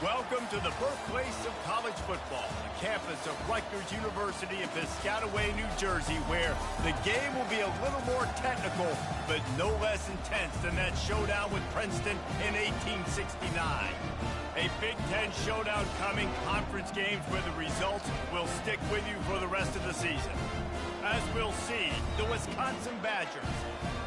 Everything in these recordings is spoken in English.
Welcome to the birthplace of college football, the campus of Rutgers University in Piscataway, New Jersey, where the game will be a little more technical, but no less intense than that showdown with Princeton in 1869. A Big Ten showdown coming, conference games where the results will stick with you for the rest of the season. As we'll see, the Wisconsin Badgers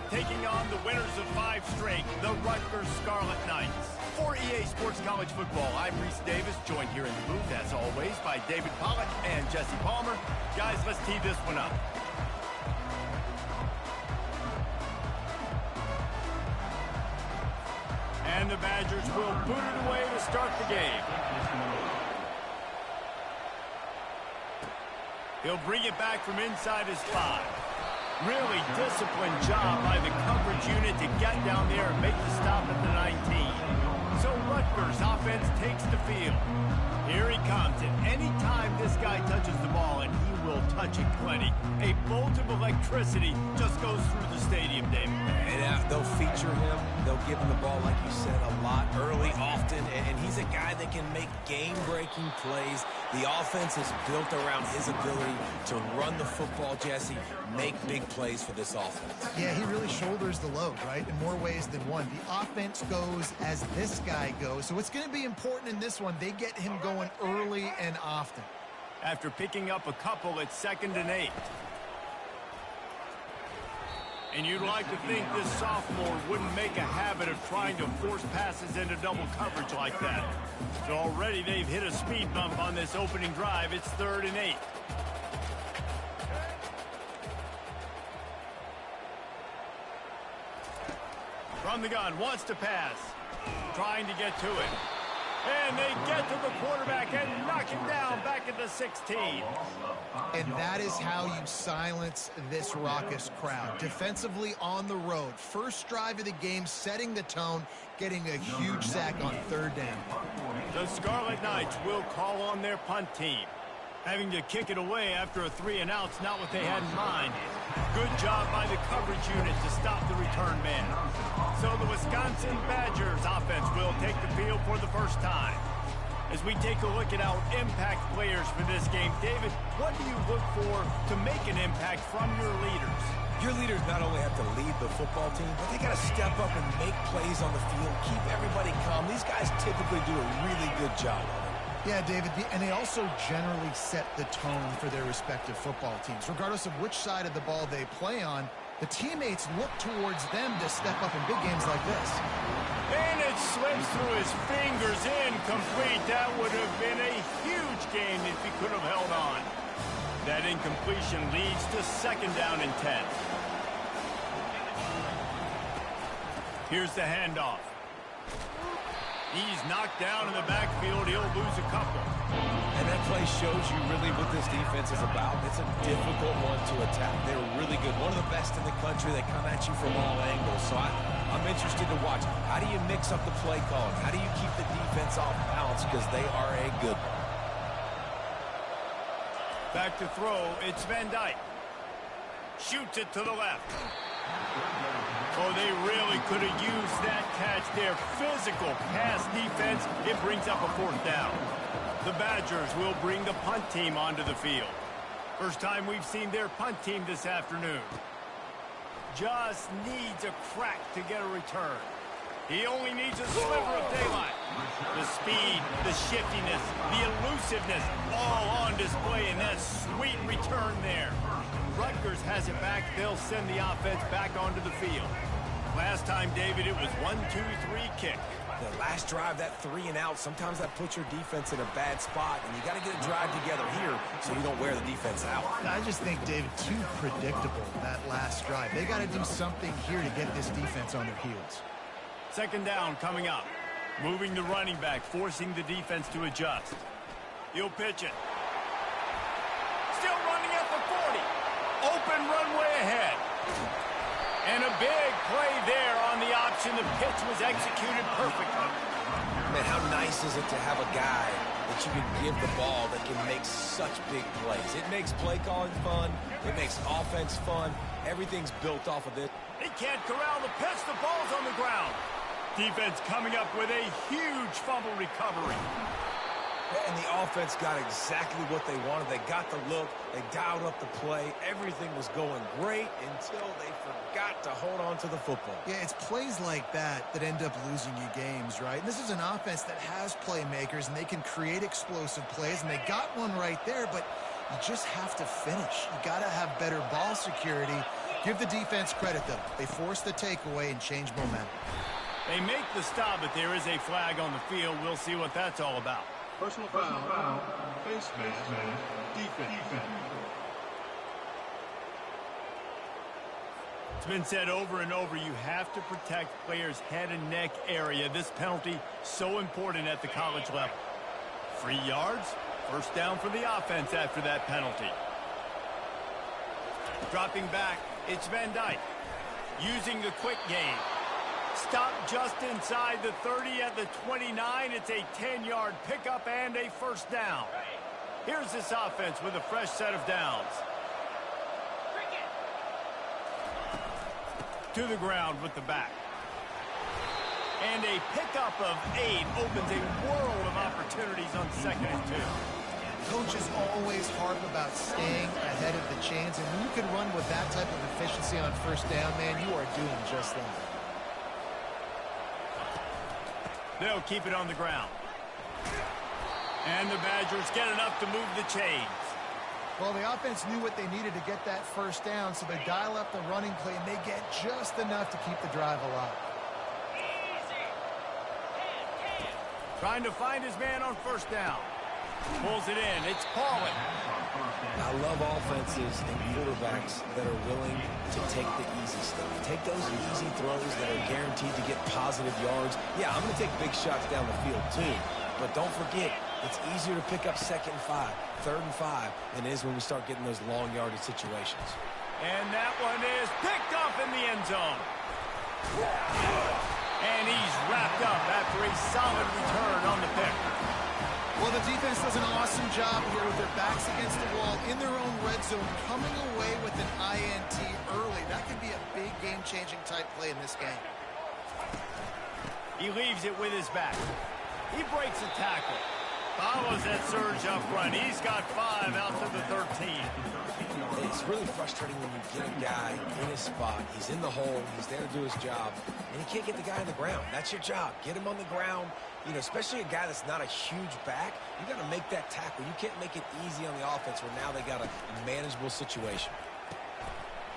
taking on the winners of 5 straight, the Rutgers Scarlet Knights. For EA Sports College Football, I'm Reese Davis, joined here in the booth, as always, by David Pollack and Jesse Palmer. Guys, let's tee this one up. And the Badgers will boot it away to start the game. He'll bring it back from inside his 5. Really disciplined job by the coverage unit to get down there and make the stop at the 19. So Rutgers offense takes the field. Here he comes, and anytime this guy touches the ball, and he will touch it plenty, a bolt of electricity just goes through the stadium, David. And they'll feature him. They'll give him the ball, like you said, a lot, early, often, and he's a guy that can make game-breaking plays. The offense is built around his ability to run the football, Jesse, make big plays for this offense. Yeah, he really shoulders the load, right, in more ways than one. The offense goes as this guy goes, so it's going to be important in this one. They get him going early and often. After picking up a couple, it's 2nd and 8. And you'd like to think this sophomore wouldn't make a habit of trying to force passes into double coverage like that. So already they've hit a speed bump on this opening drive. It's 3rd and 8. From the gun, wants to pass. Trying to get to it. And they get to the quarterback and knock him down back at the 16. And that is how you silence this raucous crowd. Defensively on the road. First drive of the game, setting the tone, getting a huge sack on 3rd down. The Scarlet Knights will call on their punt team. Having to kick it away after a 3-and-out's not what they had in mind. Good job by the coverage unit to stop the return man. So the Wisconsin Badgers offense will take the field for the first time. As we take a look at our impact players for this game, David, what do you look for to make an impact from your leaders? Your leaders not only have to lead the football team, but they got to step up and make plays on the field, keep everybody calm. These guys typically do a really good job of it. Yeah, David, and they also generally set the tone for their respective football teams. Regardless of which side of the ball they play on, the teammates look towards them to step up in big games like this. And it slips through his fingers, incomplete. That would have been a huge gain if he could have held on. That incompletion leads to 2nd down and 10. Here's the handoff. He's knocked down in the backfield. He'll lose a couple. And that play shows you really what this defense is about. It's a difficult one to attack. They're really good. One of the best in the country. They come at you from all angles. So I'm interested to watch. How do you mix up the play calling? How do you keep the defense off balance? Because they are a good one. Back to throw. It's Van Dyke. Shoots it to the left. Oh, they really could have used that catch there. Physical pass defense. It brings up a 4th down. The Badgers will bring the punt team onto the field. First time we've seen their punt team this afternoon. Just needs a crack to get a return. He only needs a sliver of daylight. The speed, the shiftiness, the elusiveness, all on display in that sweet return there. Rutgers has it back. They'll send the offense back onto the field. Last time, David, it was 1-2-3 kick. The last drive, that 3-and-out, sometimes that puts your defense in a bad spot, and you got to get a drive together here so you don't wear the defense out. I just think, David, too predictable, that last drive. They got to do something here to get this defense on their heels. 2nd down coming up. Moving the running back, forcing the defense to adjust. He'll pitch it. Still running at the 40. Open runway ahead. And a big play there on the option. The pitch was executed perfectly. Man, how nice is it to have a guy that you can give the ball that can make such big plays? It makes play calling fun. It makes offense fun. Everything's built off of it. He can't corral the pitch. The ball's on the ground. Defense coming up with a huge fumble recovery. And the offense got exactly what they wanted. They got the look. They dialed up the play. Everything was going great until they forgot to hold on to the football. Yeah, it's plays like that that end up losing you games, right? And this is an offense that has playmakers, and they can create explosive plays, and they got one right there, but you just have to finish. You got to have better ball security. Give the defense credit, though. They forced the takeaway and changed momentum. They make the stop, but there is a flag on the field. We'll see what that's all about. Personal foul, face man, defense. It's been said over and over, you have to protect players' head and neck area. This penalty, so important at the college level. 3 yards, first down for the offense after that penalty. Dropping back, it's Van Dyke. Using the quick game. Stop just inside the 30 at the 29. It's a 10-yard pickup and a first down. Here's this offense with a fresh set of downs. To the ground with the back. And a pickup of 8 opens a world of opportunities on 2nd and 2. Coaches always harp about staying ahead of the chains, and when you can run with that type of efficiency on first down, man, you are doing just that. They'll keep it on the ground. And the Badgers get enough to move the chains. Well, the offense knew what they needed to get that first down, so they dial up the running play, and they get just enough to keep the drive alive. Trying to find his man on first down. Pulls it in. It's Pauling. I love offenses and quarterbacks that are willing to take the easy stuff. Take those easy throws that are guaranteed to get positive yards. Yeah, I'm going to take big shots down the field too. But don't forget, it's easier to pick up 2nd and 5, 3rd and 5 than it is when we start getting those long yardage situations. And that one is picked up in the end zone. And he's wrapped up after a solid return on the pick. Well, the defense does an awesome job here with their backs against the wall in their own red zone, coming away with an INT early. That could be a big game-changing type play in this game. He leaves it with his back. He breaks a tackle. Follows that surge up front. He's got 5 out to the 13. It's really frustrating when you get a guy in his spot. He's in the hole. He's there to do his job. And you can't get the guy on the ground. That's your job. Get him on the ground. You know, especially a guy that's not a huge back, you got to make that tackle. You can't make it easy on the offense where now they got a manageable situation.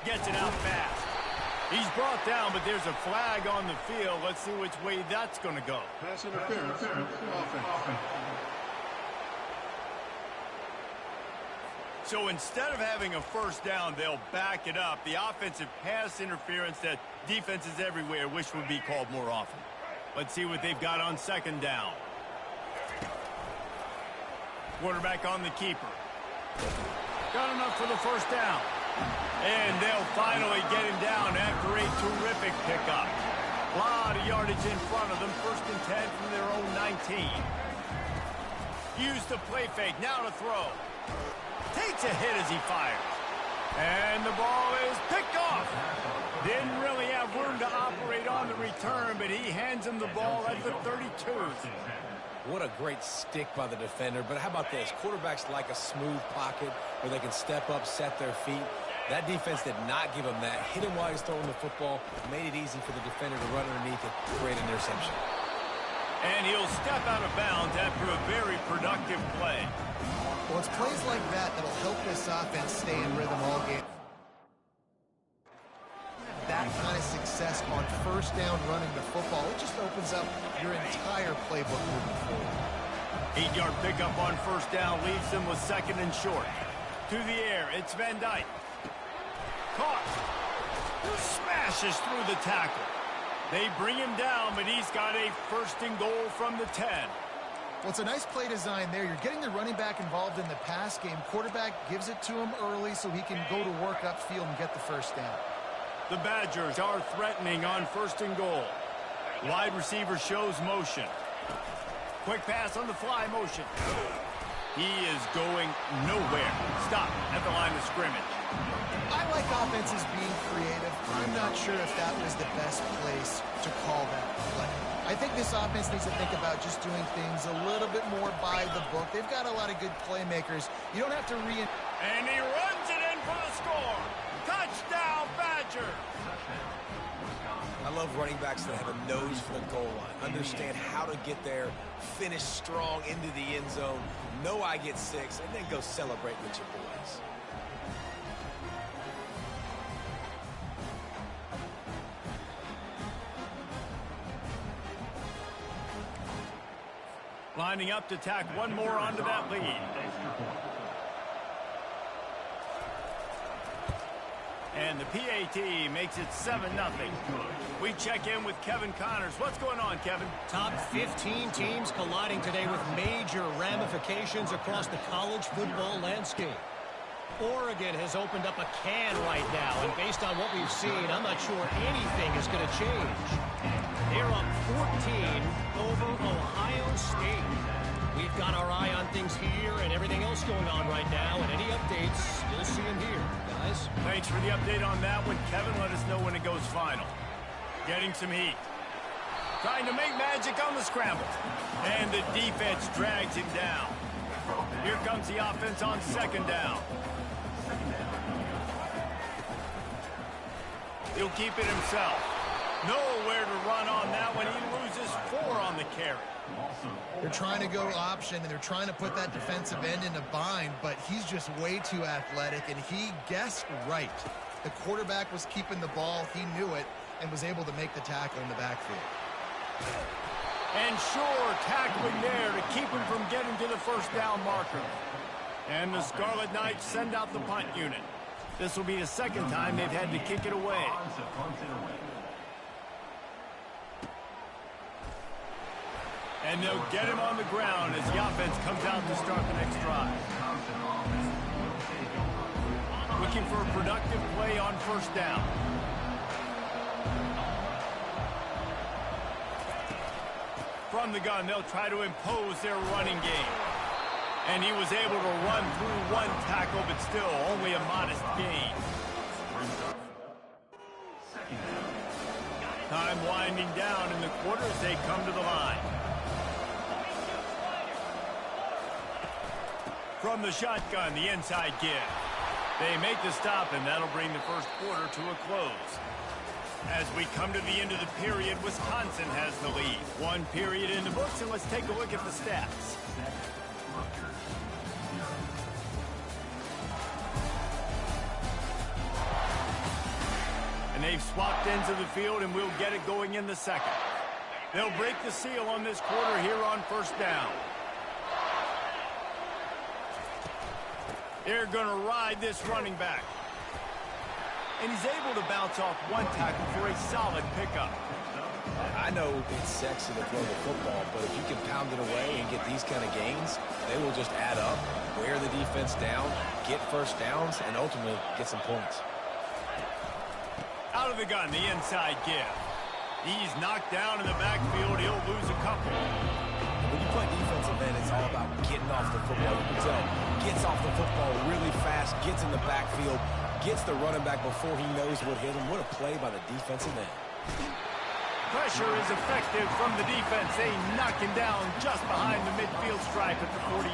Gets it out fast. He's brought down, but there's a flag on the field. Let's see which way that's going to go. Pass interference, offense. So instead of having a first down, they'll back it up. The offensive pass interference that defenses everywhere wish would be called more often. Let's see what they've got on 2nd down. Quarterback on the keeper. Got enough for the first down. And they'll finally get him down after a terrific pickup. A lot of yardage in front of them. 1st and 10 from their own 19. Use the play fake. Now to throw. Takes a hit as he fires. And the ball is picked off. Didn't really have room to operate on the return, but he hands him the ball at the 32. What a great stick by the defender. But how about this? Quarterbacks like a smooth pocket where they can step up, set their feet. That defense did not give him that. Hit him while he's throwing the football. Made it easy for the defender to run underneath it. Great interception. And he'll step out of bounds after a very productive play. Well, it's plays like that that'll help this offense stay in rhythm all game. That kind of success on first down running the football, it just opens up your entire playbook moving forward. 8-yard pickup on first down leaves them with 2nd and short. To the air, it's Van Dyke. Caught. Smashes through the tackle. They bring him down, but he's got a 1st and goal from the 10. Well, it's a nice play design there. You're getting the running back involved in the pass game. Quarterback gives it to him early so he can go to work upfield and get the first down. The Badgers are threatening on 1st and goal. Wide receiver shows motion. Quick pass on the fly motion. He is going nowhere. Stop at the line of scrimmage. I like offenses being creative. I'm not sure if that was the best place to call that play. I think this offense needs to think about just doing things a little bit more by the book. They've got a lot of good playmakers. You don't have to And he runs it in for the score. Touchdown, Badgers. I love running backs that have a nose for the goal line. Understand how to get there, finish strong into the end zone, know I get 6, and then go celebrate with your boys. Lining up to tack one more onto that lead. And the PAT makes it 7-0. We check in with Kevin Connors. What's going on, Kevin? Top 15 teams colliding today with major ramifications across the college football landscape. Oregon has opened up a can right now, and based on what we've seen, I'm not sure anything is going to change. They're up 14 over Ohio State. We've got our eye on things here and everything else going on right now, and any updates, you'll see them here, guys. Thanks for the update on that one, Kevin. Let us know when it goes final. Getting some heat. Trying to make magic on the scramble. And the defense drags him down. Here comes the offense on 2nd down. He'll keep it himself. Nowhere to run on that one. He loses 4 on the carry. They're trying to go option, and they're trying to put that defensive end in a bind, but he's just way too athletic, and he guessed right. The quarterback was keeping the ball. He knew it and was able to make the tackle in the backfield. And sure, tackling there to keep him from getting to the 1st down marker. And the Scarlet Knights send out the punt unit. This will be the 2nd time they've had to kick it away. And they'll get him on the ground as the offense comes out to start the next drive. Looking for a productive play on 1st down. From the gun, they'll try to impose their running game. And he was able to run through 1 tackle, but still only a modest gain. Time winding down in the quarter as they come to the line. From the shotgun, the inside give. They make the stop, and that'll bring the 1st quarter to a close. As we come to the end of the period, Wisconsin has the lead. 1 period in the books, and let's take a look at the stats. And they've swapped ends of the field, and we'll get it going in the 2nd. They'll break the seal on this quarter here on 1st down. They're going to ride this running back. And he's able to bounce off 1 tackle for a solid pickup. I know it's sexy to throw the football, but if you can pound it away and get these kind of gains, they will just add up, wear the defense down, get 1st downs, and ultimately get some points. Out of the gun, the inside give. He's knocked down in the backfield. He'll lose a couple. When you play defensive end, it's all about getting off the football. You can tell, gets off the football really fast, gets in the backfield, gets the running back before he knows what hit him. What a play by the defensive end. Pressure is effective from the defense. They knock him down just behind the midfield stripe at the 48.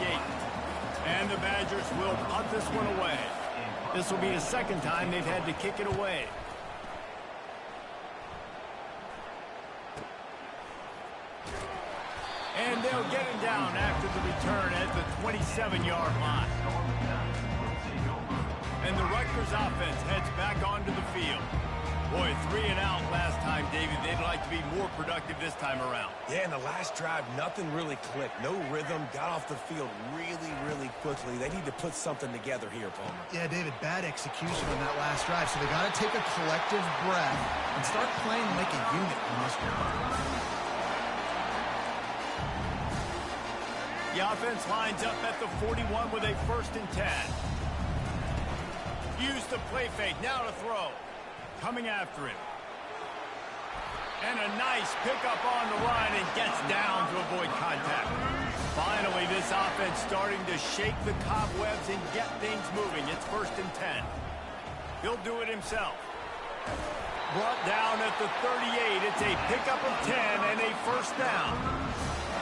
And the Badgers will punt this one away. This will be the 2nd time they've had to kick it away. And they'll get him down after the return at the 27-yard line. And the Rutgers offense heads back onto the field. Boy, 3 and out last time, David. They'd like to be more productive this time around. Yeah, in the last drive, nothing really clicked. No rhythm, got off the field really, really quickly. They need to put something together here, Palmer. Yeah, David, bad execution on that last drive, so they got to take a collective breath and start playing like a unit on this one. The offense lines up at the 41 with a 1st and 10. Use the play fake, now to throw. Coming after him. And a nice pickup on the run and gets down to avoid contact. Finally, this offense starting to shake the cobwebs and get things moving. It's 1st and 10. He'll do it himself. Brought down at the 38. It's a pickup of 10 and a first down.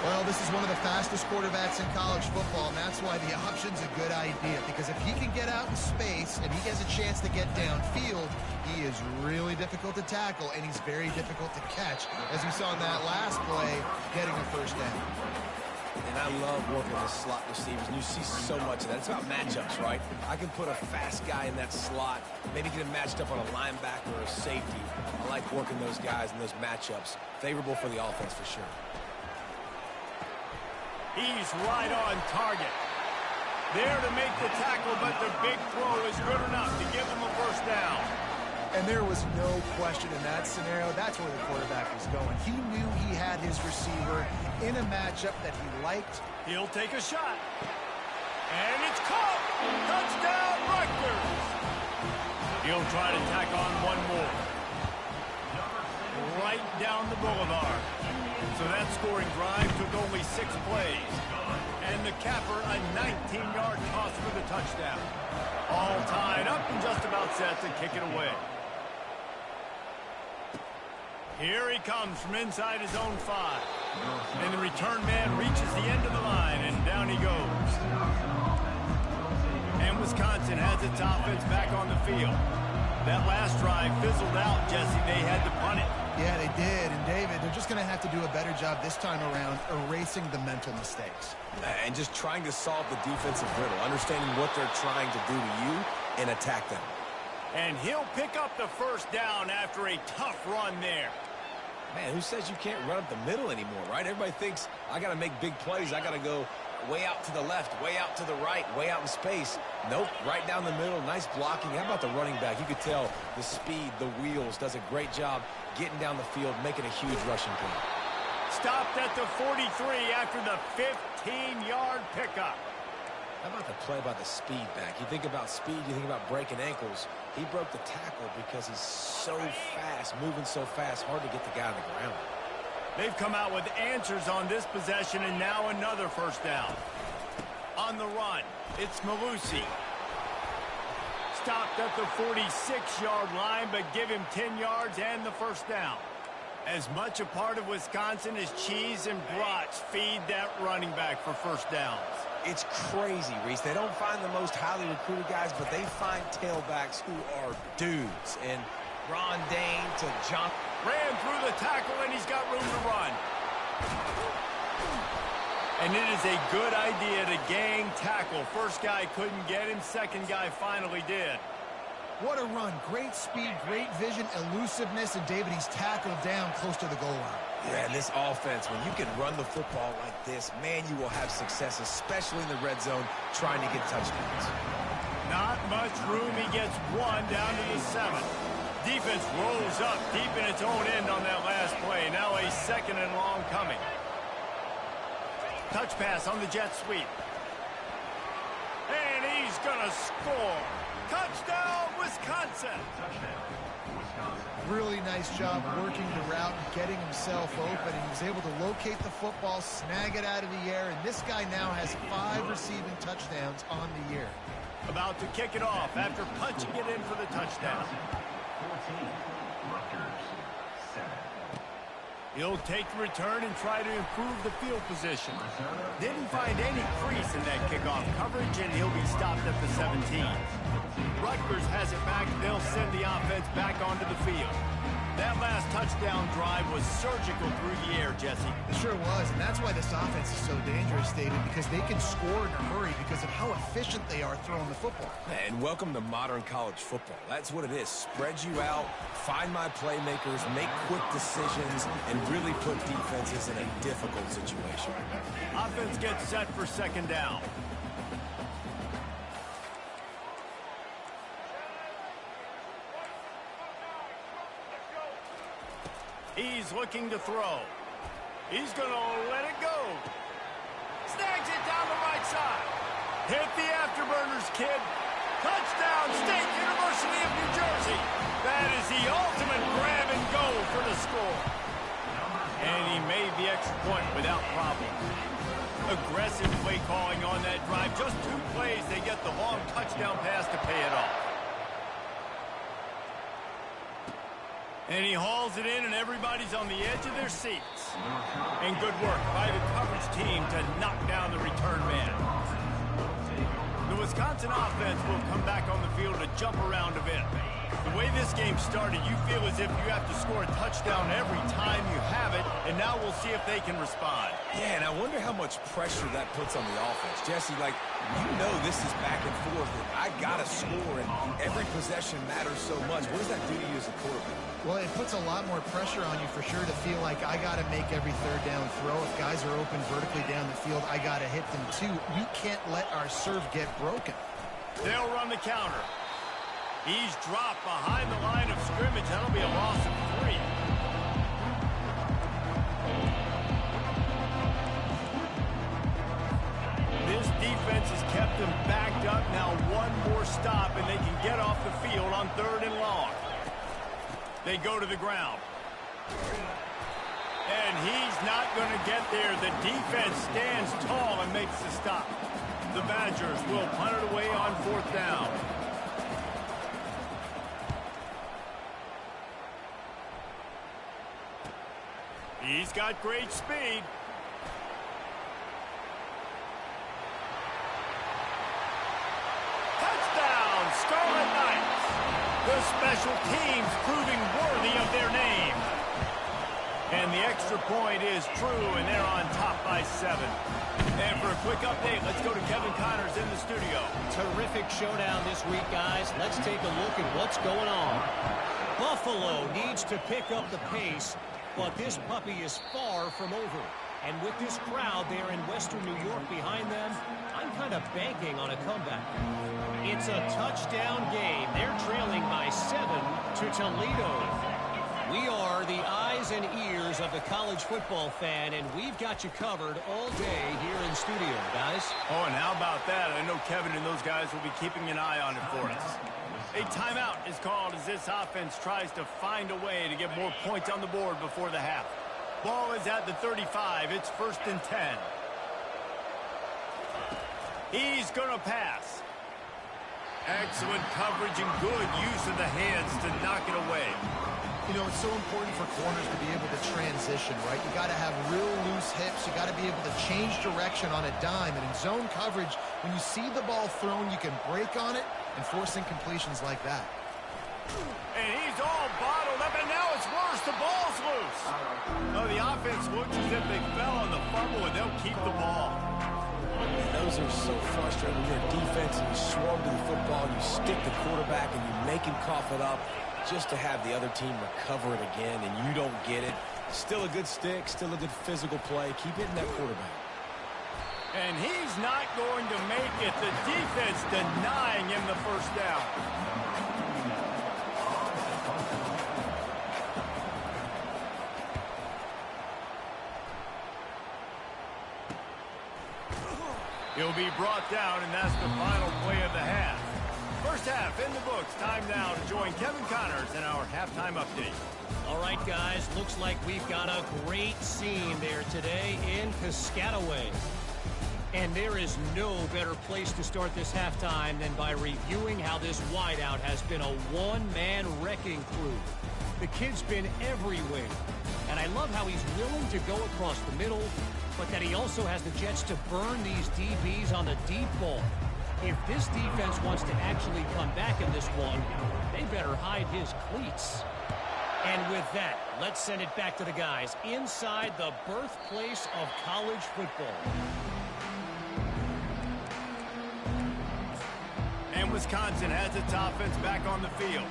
Well, this is one of the fastest quarterbacks in college football, and that's why the option's a good idea, because if he can get out in space and he has a chance to get downfield, he is really difficult to tackle, and he's very difficult to catch, as we saw in that last play, getting a first down. And I love working with slot receivers, and you see so much of that. It's about matchups, right? I can put a fast guy in that slot, maybe get him matched up on a linebacker or a safety. I like working those guys in those matchups. Favorable for the offense for sure. He's right on target. There to make the tackle, but the big throw is good enough to give him a first down. And there was no question in that scenario. That's where the quarterback was going. He knew he had his receiver in a matchup that he liked. He'll take a shot. And it's caught. Touchdown, Rutgers. He'll try to tack on one more. Right down the boulevard. So that scoring drive took only 6 plays. And the capper, a 19-yard toss for the touchdown. All tied up and just about set to kick it away. Here he comes from inside his own 5. And the return man reaches the end of the line, and down he goes. And Wisconsin has its offense back on the field. That last drive fizzled out, Jesse. They had to punt it. Yeah, they did. And, David, they're just going to have to do a better job this time around erasing the mental mistakes. And just trying to solve the defensive riddle, understanding what they're trying to do to you and attack them. And he'll pick up the first down after a tough run there. Man, who says you can't run up the middle anymore, right? Everybody thinks I got to make big plays. I got to go way out to the left, way out to the right, way out in space. Nope, right down the middle. Nice blocking. How about the running back? You could tell the speed, the wheels, does a great job getting down the field, making a huge rushing play. Stopped at the 43 after the 15-yard pickup. How about the play by the speed back? You think about speed, you think about breaking ankles. He broke the tackle because he's so fast, moving so fast, hard to get the guy on the ground. They've come out with answers on this possession, and now another first down. On the run, it's Malusi. Stopped at the 46-yard line, but give him 10 yards and the first down. As much a part of Wisconsin as cheese and brats feed that running back for first downs. It's crazy, Reese. They don't find the most highly recruited guys, but they find tailbacks who are dudes. And Ron Dane to John. Ran through the tackle, and he's got room to run. And it is a good idea to gang tackle. First guy couldn't get him. Second guy finally did. What a run. Great speed, great vision, elusiveness, and David, he's tackled down close to the goal line. Yeah, and this offense, when you can run the football like this, man, you will have success, especially in the red zone, trying to get touchdowns. Not much room. He gets one down to the 7. Defense rolls up deep in its own end on that last play. Now a second and long coming. Touch pass on the jet sweep. And he's going to score. Touchdown, Wisconsin. Really nice job working the route and getting himself open. And he was able to locate the football, snag it out of the air, and this guy now has 5 receiving touchdowns on the year. About to kick it off after punching it in for the touchdown. He'll take the return and try to improve the field position. Didn't find any crease in that kickoff coverage, and he'll be stopped at the 17. Rutgers has it back. They'll send the offense back onto the field. That last touchdown drive was surgical through the air, Jesse. It sure was, and that's why this offense is so dangerous, David, because they can score in a hurry because of how efficient they are throwing the football. And welcome to modern college football. That's what it is. Spread you out, find my playmakers, make quick decisions, and really put defenses in a difficult situation. Offense gets set for second down. He's looking to throw. He's going to let it go. Snags it down the right side. Hit the afterburners, kid. Touchdown, State University of New Jersey. That is the ultimate grab and go for the score. And he made the extra point without problem. Aggressive play calling on that drive. Just 2 plays, they get the long touchdown pass to pay it off. And he hauls it in, and everybody's on the edge of their seats. And good work by the coverage team to knock down the return man. The Wisconsin offense will come back on the field to jump around a bit. The way this game started, you feel as if you have to score a touchdown every time you have it, and now we'll see if they can respond. Yeah, and I wonder how much pressure that puts on the offense. Jesse, like, you know this is back and forth, and I got to score, and every possession matters so much. What does that do to you as a quarterback? Well, it puts a lot more pressure on you for sure to feel like I got to make every third down throw. If guys are open vertically down the field, I got to hit them too. We can't let our serve get broken. They'll run the counter. He's dropped behind the line of scrimmage. That'll be a loss of 3. This defense has kept them backed up. Now one more stop, and they can get off the field on 3rd and long. They go to the ground. And he's not going to get there. The defense stands tall and makes the stop. The Badgers will punt it away on 4th down. He's got great speed. Touchdown, Scarlet Knights. The special teams proving worthy of their name. And the extra point is true, and they're on top by 7. And for a quick update, let's go to Kevin Connors in the studio. Terrific showdown this week, guys. Let's take a look at what's going on. Buffalo needs to pick up the pace, but this puppy is far from over. And with this crowd there in Western New York behind them, I'm kind of banking on a comeback. It's a touchdown game. They're trailing by 7 to Toledo. We are the eyes and ears of the college football fan, and we've got you covered all day here in studio, guys. Oh, and how about that? I know Kevin and those guys will be keeping an eye on it for us. A timeout is called as this offense tries to find a way to get more points on the board before the half. Ball is at the 35. It's 1st and 10. He's going to pass. Excellent coverage and good use of the hands to knock it away. You know, it's so important for corners to be able to transition, right? You got to have real loose hips. You got to be able to change direction on a dime. And in zone coverage, when you see the ball thrown, you can break on it and force incompletions like that. And he's all bottled up, and now it's worse. The ball's loose. Oh, the offense looks as if they fell on the fumble, and they'll keep the ball. And those are so frustrating. When you're a defense and you swarm to the football, you stick the quarterback, and you make him cough it up just to have the other team recover it again, and you don't get it. Still a good stick, still a good physical play. Keep hitting that quarterback. And he's not going to make it. The defense denying him the 1st down. He'll be brought down, and that's the final play of the half. 1st half in the books. Time now to join Kevin Connors in our halftime update. All right, guys, looks like we've got a great scene there today in Piscataway. And there is no better place to start this halftime than by reviewing how this wideout has been a one-man wrecking crew. The kid's been everywhere, and I love how he's willing to go across the middle, but that he also has the jets to burn these DBs on the deep ball. If this defense wants to actually come back in this one, they better hide his cleats. And with that, let's send it back to the guys inside the birthplace of college football. And Wisconsin has its offense back on the field.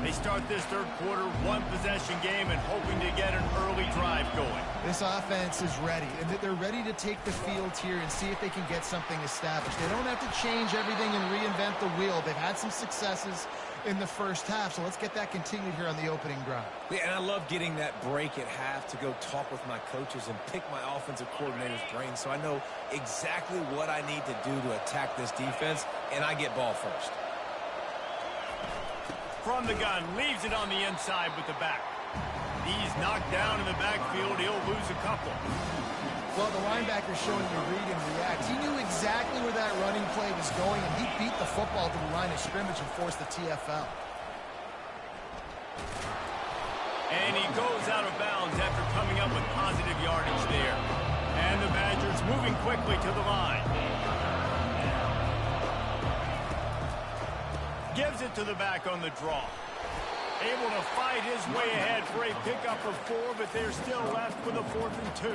They start this 3rd quarter, 1-possession game, and hoping to get an early drive going. This offense is ready, and they're ready to take the field here and see if they can get something established. They don't have to change everything and reinvent the wheel. They've had some successes in the 1st half, so let's get that continued here on the opening drive. Yeah, and I love getting that break at half to go talk with my coaches and pick my offensive coordinator's brain so I know exactly what I need to do to attack this defense, and I get ball first. From the gun, leaves it on the inside with the back. He's knocked down in the backfield. He'll lose a couple. Well, the linebacker's showing you read and react. He knew exactly where that running play was going, and he beat the football to the line of scrimmage and forced the TFL. And he goes out of bounds after coming up with positive yardage there. And the Badgers moving quickly to the line. Gives it to the back on the draw. Able to fight his way ahead for a pickup of 4, but they're still left with a 4th and 2.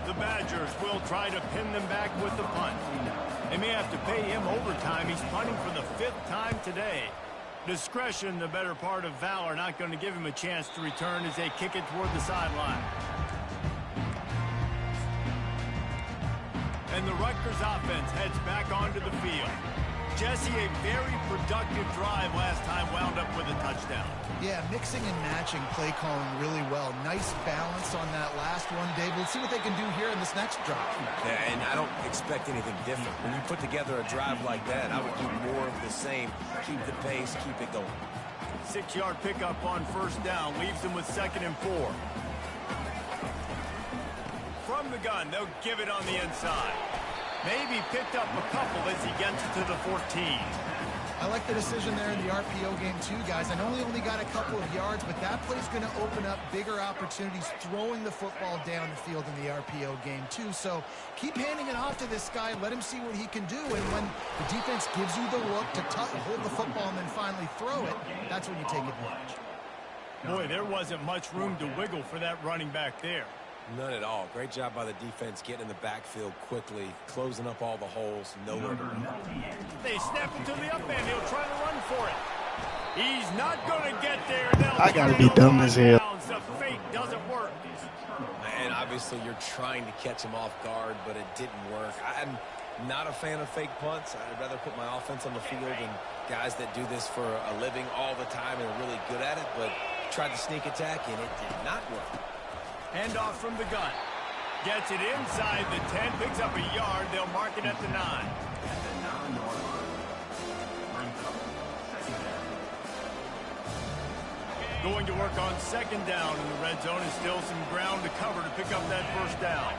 The Badgers will try to pin them back with the punt. They may have to pay him overtime. He's punting for the 5th time today. Discretion, the better part of valor, not going to give him a chance to return as they kick it toward the sideline. And the Rutgers offense heads back onto the field. Jesse, a very productive drive last time, wound up with a touchdown. Yeah, mixing and matching play calling really well. Nice balance on that last one, Dave. We'll see what they can do here in this next drive. Yeah, and I don't expect anything different. When you put together a drive like that, I would do more of the same. Keep the pace, keep it going. 6-yard pickup on 1st down, leaves them with 2nd and 4. From the gun, they'll give it on the inside. Maybe picked up a couple as he gets it to the 14. I like the decision there in the RPO game too, guys. I know he only got a couple of yards, but that play's going to open up bigger opportunities throwing the football down the field in the RPO game too. So keep handing it off to this guy. Let him see what he can do. And when the defense gives you the look to hold the football and then finally throw it, that's when you take advantage. Boy, there wasn't much room to wiggle for that running back there. None at all. Great job by the defense getting in the backfield quickly, closing up all the holes. Nowhere to run. They snap it to the up end. He'll try to run for it. He's not going to get there. I got to be dumb as hell. The fake doesn't work. And obviously you're trying to catch him off guard, but it didn't work. I'm not a fan of fake punts. I'd rather put my offense on the field and guys that do this for a living all the time and are really good at it, but tried to sneak attack and it did not work. Handoff from the gun. Gets it inside the 10, picks up a yard. They'll mark it at the 9. Going to work on 2nd down in the red zone, and still some ground to cover to pick up that 1st down.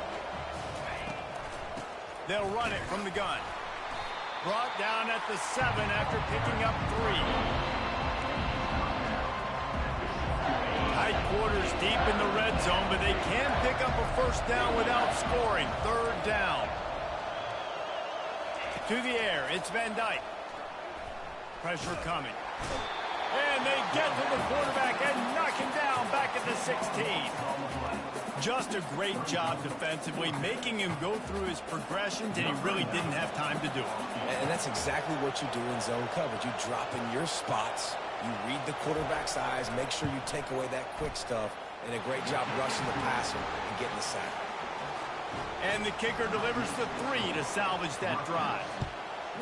They'll run it from the gun. Brought down at the 7 after picking up 3. Tight quarters deep in the red zone, but they can pick up a 1st down without scoring. 3rd down. To the air, it's Van Dyke. Pressure coming. And they get to the quarterback and knock him down back at the 16. Just a great job defensively, making him go through his progressions, and he really didn't have time to do it. And that's exactly what you do in zone coverage. You drop in your spots. You read the quarterback's eyes, make sure you take away that quick stuff, and a great job rushing the passer and getting the sack. And the kicker delivers the 3 to salvage that drive.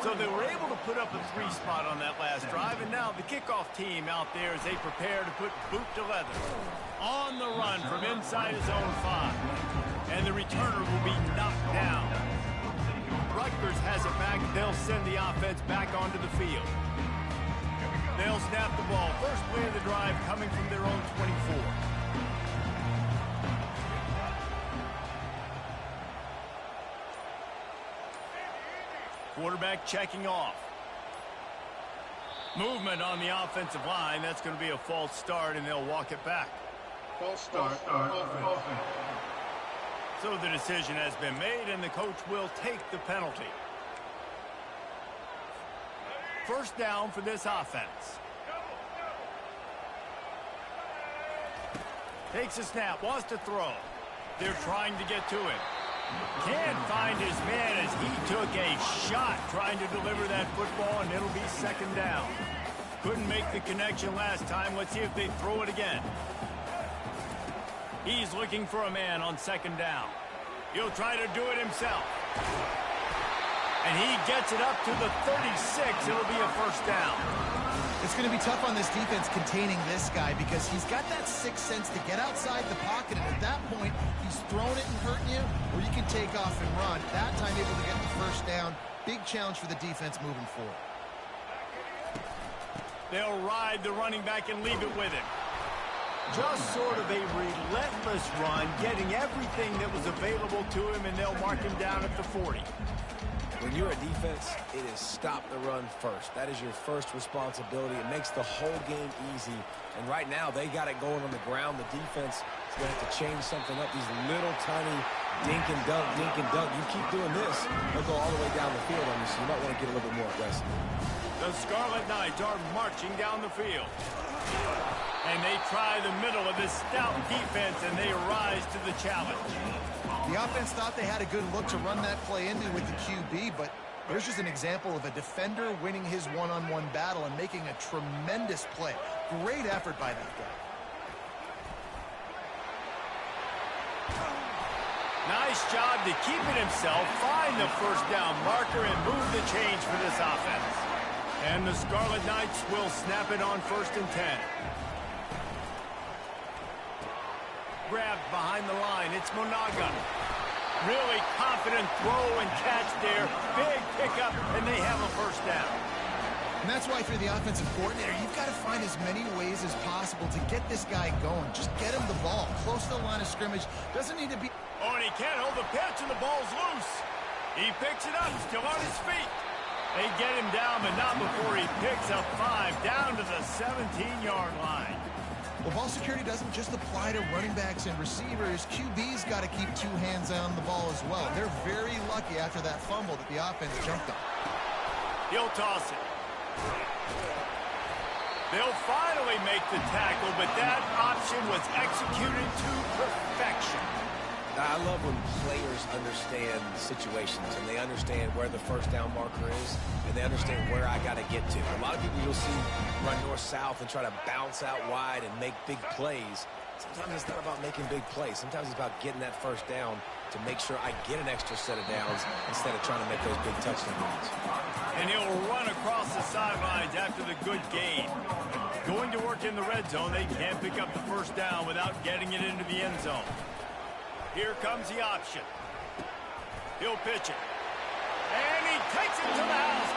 So they were able to put up a 3 spot on that last drive, and now the kickoff team out there as they prepare to put boot to leather. On the run from inside his own 5. And the returner will be knocked down. Rutgers has it back. They'll send the offense back onto the field. They'll snap the ball. First play of the drive coming from their own 24. Quarterback checking off. Movement on the offensive line. That's going to be a false start, and they'll walk it back. False start. Offense. So the decision has been made, and the coach will take the penalty. 1st down for this offense. Takes a snap, wants to throw. They're trying to get to him. Can't find his man as he took a shot trying to deliver that football, and it'll be 2nd down. Couldn't make the connection last time. Let's see if they throw it again. He's looking for a man on 2nd down. He'll try to do it himself. And he gets it up to the 36. It'll be a 1st down. It's going to be tough on this defense containing this guy because he's got that 6th sense to get outside the pocket, and at that point, he's throwing it and hurting you, or you can take off and run. That time able to get the 1st down. Big challenge for the defense moving forward. They'll ride the running back and leave it with him. Just sort of a relentless run, getting everything that was available to him, and they'll mark him down at the 40. When you're a defense, it is stop the run first. That is your first responsibility. It makes the whole game easy. And right now, they got it going on the ground. The defense is going to have to change something up. These little tiny dink and dunk, dink and dunk. You keep doing this, they'll go all the way down the field on you, so you might want to get a little bit more aggressive. The Scarlet Knights are marching down the field. And they try the middle of this stout defense, and they rise to the challenge. The offense thought they had a good look to run that play into with the QB, but there's just an example of a defender winning his one-on-one battle and making a tremendous play. Great effort by that guy. Nice job to keep it himself, find the first down marker, and move the change for this offense. And the Scarlet Knights will snap it on 1st and 10. Grabbed behind the line. It's Monaga. Really confident throw and catch there. Big pickup, and they have a first down. And that's why, if you're the offensive coordinator, you've got to find as many ways as possible to get this guy going. Just get him the ball. Close to the line of scrimmage. Doesn't need to be... Oh, and he can't hold the pitch, and the ball's loose. He picks it up, still on his feet. They get him down, but not before he picks up 5 down to the 17-yard line. Well, ball security doesn't just apply to running backs and receivers. QB's got to keep 2 hands on the ball as well. They're very lucky after that fumble that the offense jumped on. He'll toss it. They'll finally make the tackle, but that option was executed to perfection. I love when players understand situations and they understand where the first down marker is and they understand where I got to get to. A lot of people you'll see run north-south and try to bounce out wide and make big plays. Sometimes it's not about making big plays. Sometimes it's about getting that first down to make sure I get an extra set of downs instead of trying to make those big touchdown runs. And he'll run across the sidelines after the good gain. Going to work in the red zone, they can't pick up the first down without getting it into the end zone. Here comes the option. He'll pitch it. And he takes it to the house.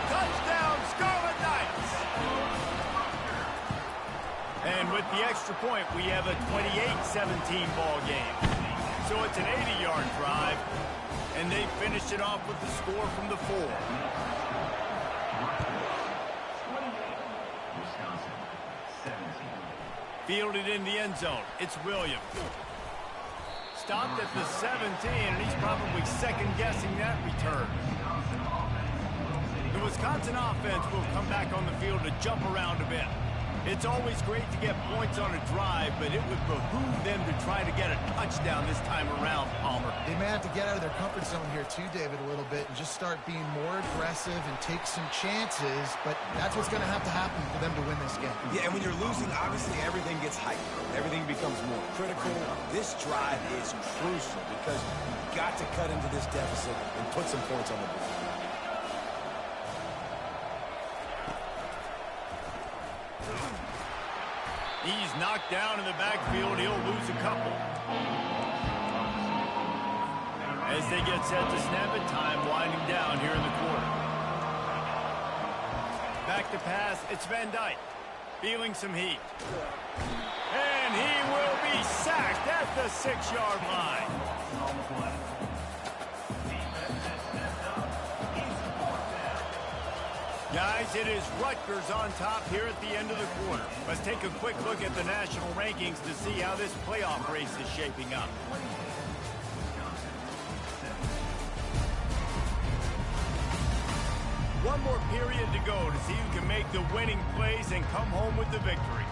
Touchdown, Scarlet Knights. And with the extra point, we have a 28-17 ball game. So it's an 80-yard drive, and they finished it off with the score from the 4. Fielded in the end zone. It's Williams. Stopped at the 17, and he's probably second-guessing that return. The Wisconsin offense will come back on the field to jump around a bit. It's always great to get points on a drive, but it would behoove them to try to get a touchdown this time around, Palmer. They may have to get out of their comfort zone here too, David, a little bit and just start being more aggressive and take some chances, but that's what's going to happen for them to win this game. Yeah, and when you're losing, obviously everything gets hyped. Everything becomes more critical. This drive is crucial because you've got to cut into this deficit and put some points on the board. He's knocked down in the backfield. He'll lose a couple. As they get set to snap it, time winding down here in the quarter. Back to pass. It's Van Dyke. Feeling some heat. And he will be sacked at the 6-yard line. Guys, it is Rutgers on top here at the end of the quarter. Let's take a quick look at the national rankings to see how this playoff race is shaping up. One more period to go to see who can make the winning plays and come home with the victory.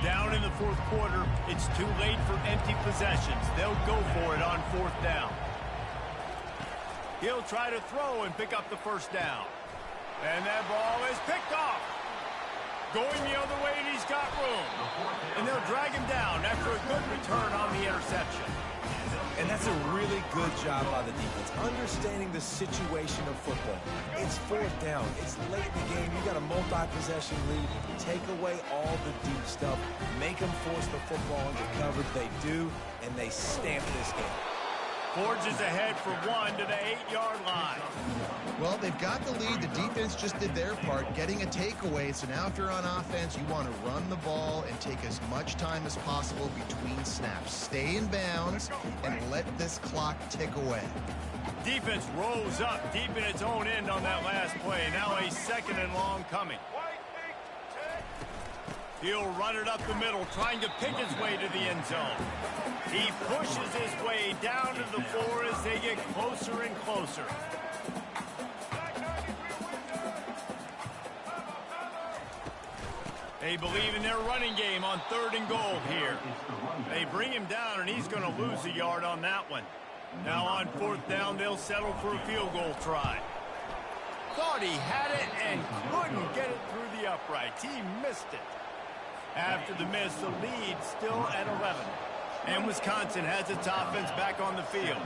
Down in the 4th quarter, it's too late for empty possessions. They'll go for it on 4th down. He'll try to throw and pick up the first down. And that ball is picked off. Going the other way, and he's got room. And they'll drag him down after a good return on the interception. And that's a really good job by the defense, understanding the situation of football. It's 4th down. It's late in the game. You got a multi-possession lead. Take away all the deep stuff. Make them force the football into coverage. They do, and they stamp this game. Forges ahead for one to the 8-yard line. Well, they've got the lead. The defense just did their part, getting a takeaway. So now if you're on offense, you want to run the ball and take as much time as possible between snaps. Stay in bounds and let this clock tick away. Defense rolls up deep in its own end on that last play. Now a 2nd and long coming. He'll run it up the middle, trying to pick his way to the end zone. He pushes his way down to the 4 as they get closer and closer. They believe in their running game on 3rd and goal here. They bring him down, and he's going to lose a yard on that one. Now on 4th down, they'll settle for a field goal try. Thought he had it and couldn't get it through the uprights. He missed it. After the miss, the lead still at 11. And Wisconsin has its offense back on the field.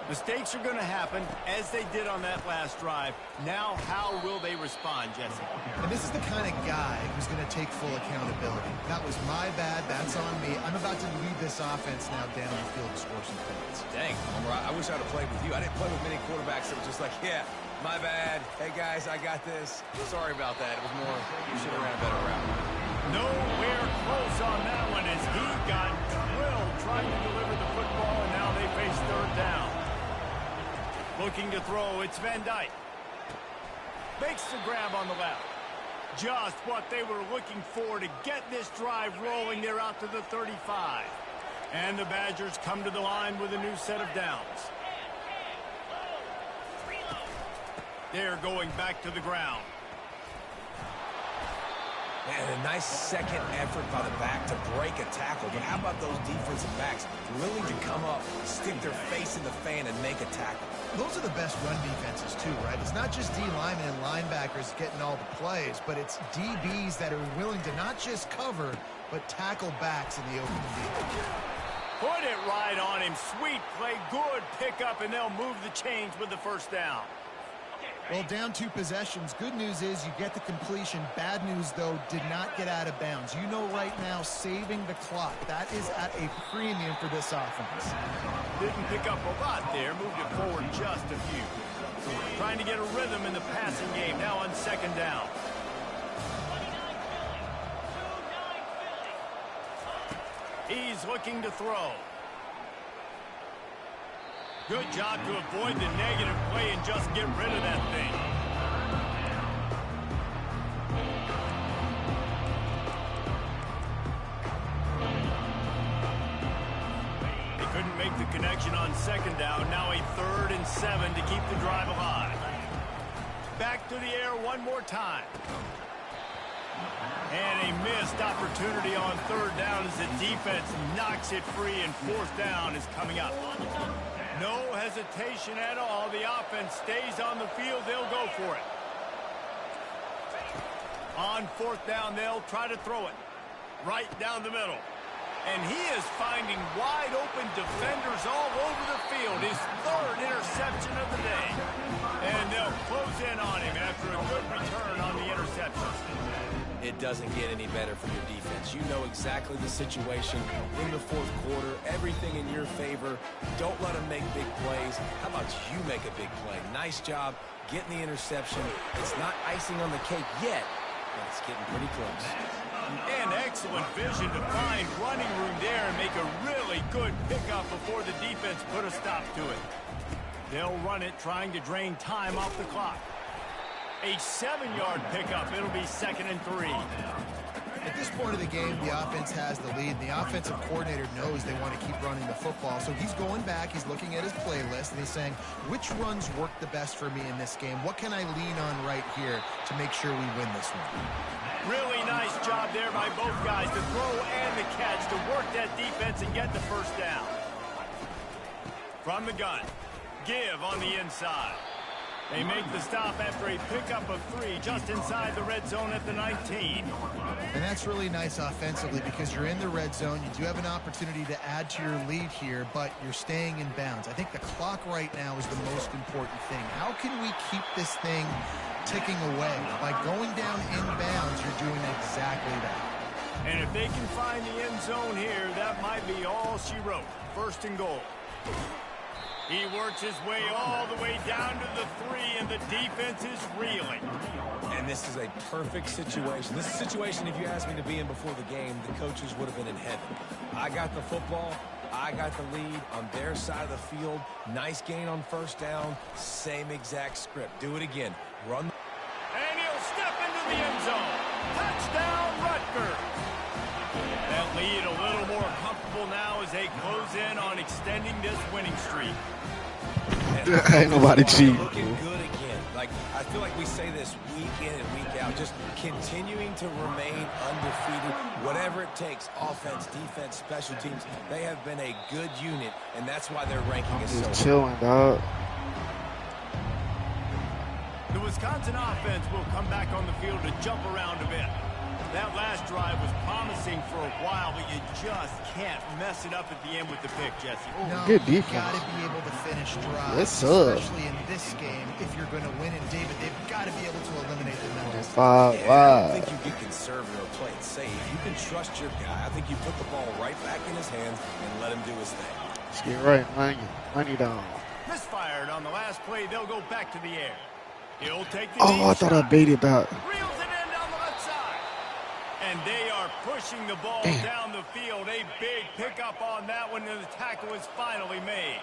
Mistakes are going to happen, as they did on that last drive. Now, how will they respond, Jesse? And this is the kind of guy who's going to take full accountability. That was my bad. That's on me. I'm about to lead this offense now down the field to score some points. Dang, Homer, I wish I'd have played with you. I didn't play with many quarterbacks that were just like, yeah, my bad. Hey, guys, I got this. Sorry about that. It was more, you should have ran a better route. Nowhere close on that one as he got drilled trying to deliver the football, and now they face 3rd down. Looking to throw, it's Van Dyke. Makes the grab on the left. Just what they were looking for to get this drive rolling. They're out to the 35. And the Badgers come to the line with a new set of downs. They're going back to the ground. Man, a nice second effort by the back to break a tackle. But how about those defensive backs willing to come up, stick their face in the fan, and make a tackle? Those are the best run defenses, too, right? It's not just D linemen and linebackers getting all the plays, but it's DBs that are willing to not just cover, but tackle backs in the open field. Put it right on him. Sweet play, good pickup, and they'll move the chains with the 1st down. Well, down 2 possessions. Good news is you get the completion. Bad news, though, did not get out of bounds. You know right now, saving the clock. That is at a premium for this offense. Didn't pick up a lot there. Moved it forward just a few. Trying to get a rhythm in the passing game. Now on 2nd down. He's looking to throw. Good job to avoid the negative play and just get rid of that thing. They couldn't make the connection on 2nd down. Now a 3rd and 7 to keep the drive alive. Back to the air one more time. And a missed opportunity on 3rd down as the defense knocks it free, and 4th down is coming up. No hesitation at all. The offense stays on the field. They'll go for it. On 4th down, they'll try to throw it right down the middle. And he is finding wide open defenders all over the field. His 3rd interception of the day. And they'll close in on him after a good return on the interception. It doesn't get any better for your defense. You know exactly the situation in the 4th quarter. Everything in your favor. Don't let them make big plays. How about you make a big play? Nice job getting the interception. It's not icing on the cake yet, but it's getting pretty close. And excellent vision to find running room there and make a really good pickup before the defense put a stop to it. They'll run it, trying to drain time off the clock. A 7-yard pickup. It'll be 2nd and 3. At this point of the game, the offense has the lead. The offensive coordinator knows they want to keep running the football. So he's going back, he's looking at his playlist, and he's saying, which runs work the best for me in this game? What can I lean on right here to make sure we win this one? Really nice job there by both guys, the throw and the catch, to work that defense and get the 1st down. From the gun, give on the inside. They make the stop after a pickup of 3 just inside the red zone at the 19. And that's really nice offensively because you're in the red zone. You do have an opportunity to add to your lead here, but you're staying in bounds. I think the clock right now is the most important thing. How can we keep this thing ticking away? By going down in bounds, you're doing exactly that. And if they can find the end zone here, that might be all she wrote. 1st and goal. He works his way all the way down to the 3, and the defense is reeling. And this is a perfect situation. This is a situation, if you asked me to be in before the game, the coaches would have been in heaven. I got the football. I got the lead on their side of the field. Nice gain on first down. Same exact script. Do it again. Run. And he'll step into the end zone. Touchdown, Rutgers. That lead a little more comfortable now as they close in on extending this winning streak. Ain't nobody cheating. Looking good again. Like, I feel like we say this week in and week out, just continuing to remain undefeated, whatever it takes, offense, defense, special teams. They have been a good unit, and that's why their ranking is so Just chilling, dog. The Wisconsin offense will come back on the field to jump around a bit. That last drive was promising for a while, but you just can't mess it up at the end with the pick, Jesse. No, Good you defense. got to be able to finish drives, Yes, sir. especially in this game. If you're going to win, and David, they've got to be able to eliminate the penalties. 5 I don't wide. think you get conservative or play it safe. You can trust your guy. I think you put the ball right back in his hands and let him do his thing. Let's get right, money down. Misfired on the last play. They'll go back to the air. He'll take the Oh, deep I thought I shot. baited that. Reels it in down the left side. And they are pushing the ball down the field. A big pickup on that one, and the tackle is finally made.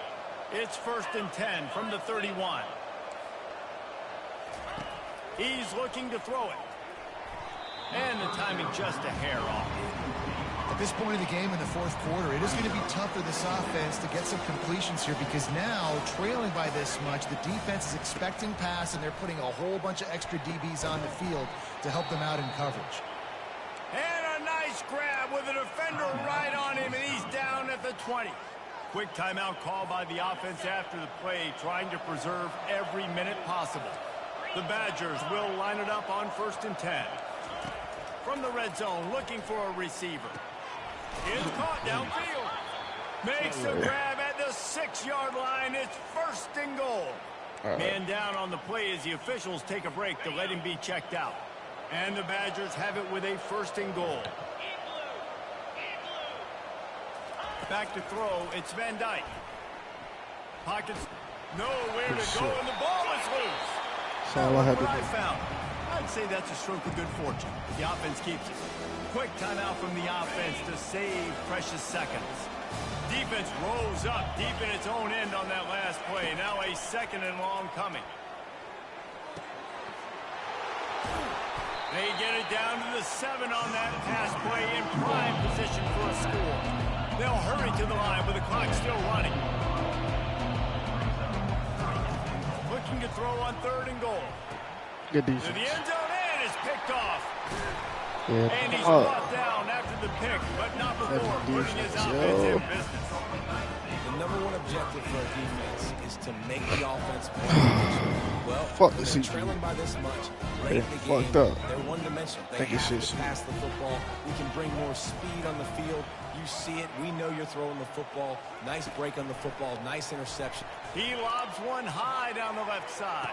It's 1st and 10 from the 31. He's looking to throw it. And the timing just a hair off. At this point of the game in the fourth quarter, it is going to be tough for this offense to get some completions here because now, trailing by this much, the defense is expecting pass, and they're putting a whole bunch of extra DBs on the field to help them out in coverage. And a nice grab with a defender right on him, and he's down at the 20. Quick timeout call by the offense after the play, trying to preserve every minute possible. The Badgers will line it up on 1st and 10. From the red zone, looking for a receiver. It's caught downfield. Makes a grab at the 6-yard line. It's 1st and goal. Man down on the play as the officials take a break to let him be checked out. And the Badgers have it with a 1st and goal. Back to throw. It's Van Dyke. Pockets nowhere to go, and the ball is loose. That's all I had to What I do. found. I'd say that's a stroke of good fortune. The offense keeps it. Quick timeout from the offense to save precious seconds. Defense rose up deep in its own end on that last play. Now a 2nd and long coming. They get it down to the 7 on that pass play, in prime position for a score. They'll hurry to the line with the clock still running. Looking to throw on 3rd and goal. Good To the defense. end zone, and it's picked off. Yeah, And he's come brought up. down after the pick, but not before That's putting his defense, offense yo. in business. The #1 objective for a defense is to make the offense more efficient. Well, Fuck when the they're CG. trailing by this much, They late in the game, fucked up. they're one-dimensional. They Think it's have just- to pass the football. We can bring more speed on the field. You see it. We know you're throwing the football. Nice break on the football. Nice interception. He lobs one high down the left side.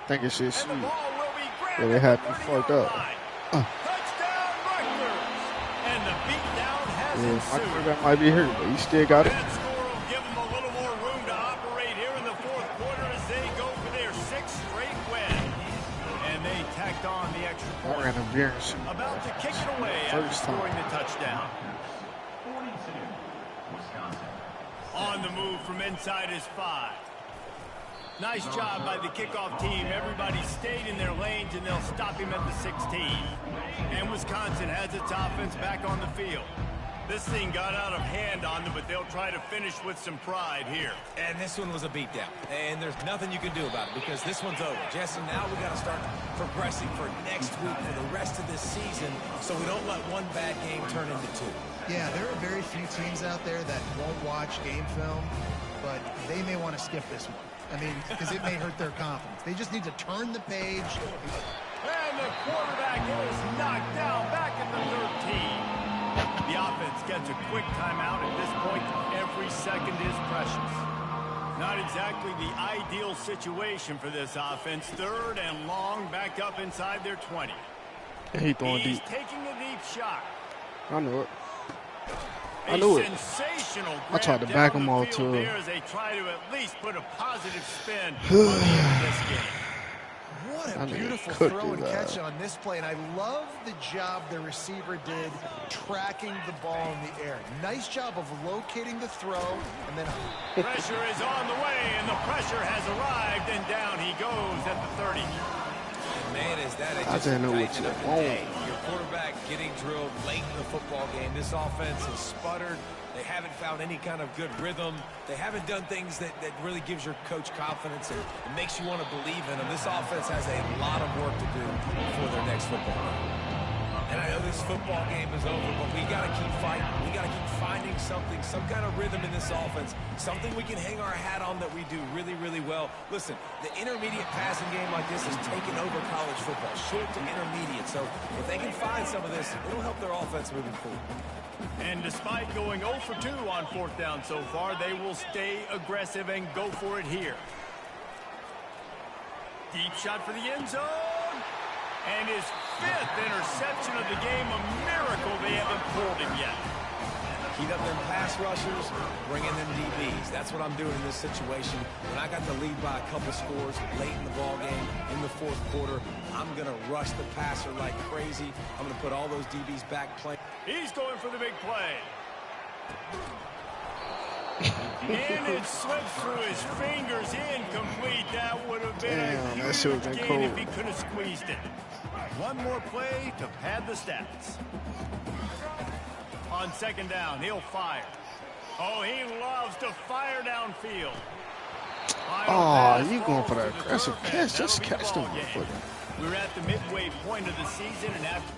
Think it's just And the sweet. ball will be grabbed Yeah, they at had the me 30-yard fucked up. line. Touchdown, Rutgers. And the beatdown has Yeah, my ensued. quarterback might be hurt, but he still got it. That score will give them a little more room to operate here in the fourth quarter as they go for their 6th straight win. And they tacked on the extra I point. ran a Bears. About to kick it away after First time. scoring the touchdown. On the move from inside his 5. Nice job by the kickoff team. Everybody stayed in their lanes, and they'll stop him at the 16. And Wisconsin has its offense back on the field. This thing got out of hand on them, but they'll try to finish with some pride here. And this one was a beatdown. And there's nothing you can do about it because this one's over. Jesse, now we got to start progressing for next week for the rest of this season so we don't let one bad game turn into 2. Yeah, there are very few teams out there that won't watch game film, but they may want to skip this one. I mean, because it may hurt their confidence. They just need to turn the page. And the quarterback is knocked down back at the 13. The offense gets a quick timeout. At this point, every second is precious. Not exactly the ideal situation for this offense. 3rd and long, back up inside their 20. He throwing He's deep. taking a deep shot. I know it. I knew it. Sensational I tried to grab back down him the off field too. there as they try to at least put a positive spin on the end of this game. What I a need to beautiful cook throw his and catch ass. on this play, and I love the job the receiver did tracking the ball in the air. Nice job of locating the throw, and then Pressure is on the way, and the pressure has arrived, and down he goes at the 30. Man, is that I just didn't know what tightening you up the want. day. Your quarterback getting drilled late in the football game. This offense has sputtered. They haven't found any kind of good rhythm. They haven't done things that really gives your coach confidence and makes you want to believe in them. This offense has a lot of work to do before their next football game. And I know this football game is over, but we got to keep fighting. We got to keep finding something, some kind of rhythm in this offense, something we can hang our hat on that we do really, really well. Listen, the intermediate passing game like this has taken over college football, short to intermediate. So if they can find some of this, it'll help their offense moving forward. And despite going 0 for 2 on 4th down so far, they will stay aggressive and go for it here. Deep shot for the end zone. And his 5th interception of the game, a miracle they haven't pulled him yet. Heat up them pass rushers, bring in them DBs. That's what I'm doing in this situation. When I got the lead by a couple scores late in the ball game, in the 4th quarter, I'm going to rush the passer like crazy. I'm going to put all those DBs back playing. He's going for the big play. And it slips through his fingers, incomplete. That would have been Damn, a that shit huge would've been gain if cool. he could have squeezed it. One more play to pad the stats. On 2nd down, he'll fire. Oh, he loves to fire downfield. Oh, you going for that aggressive catch? Just catch the motherfucker. We're at the midway point of the season, and after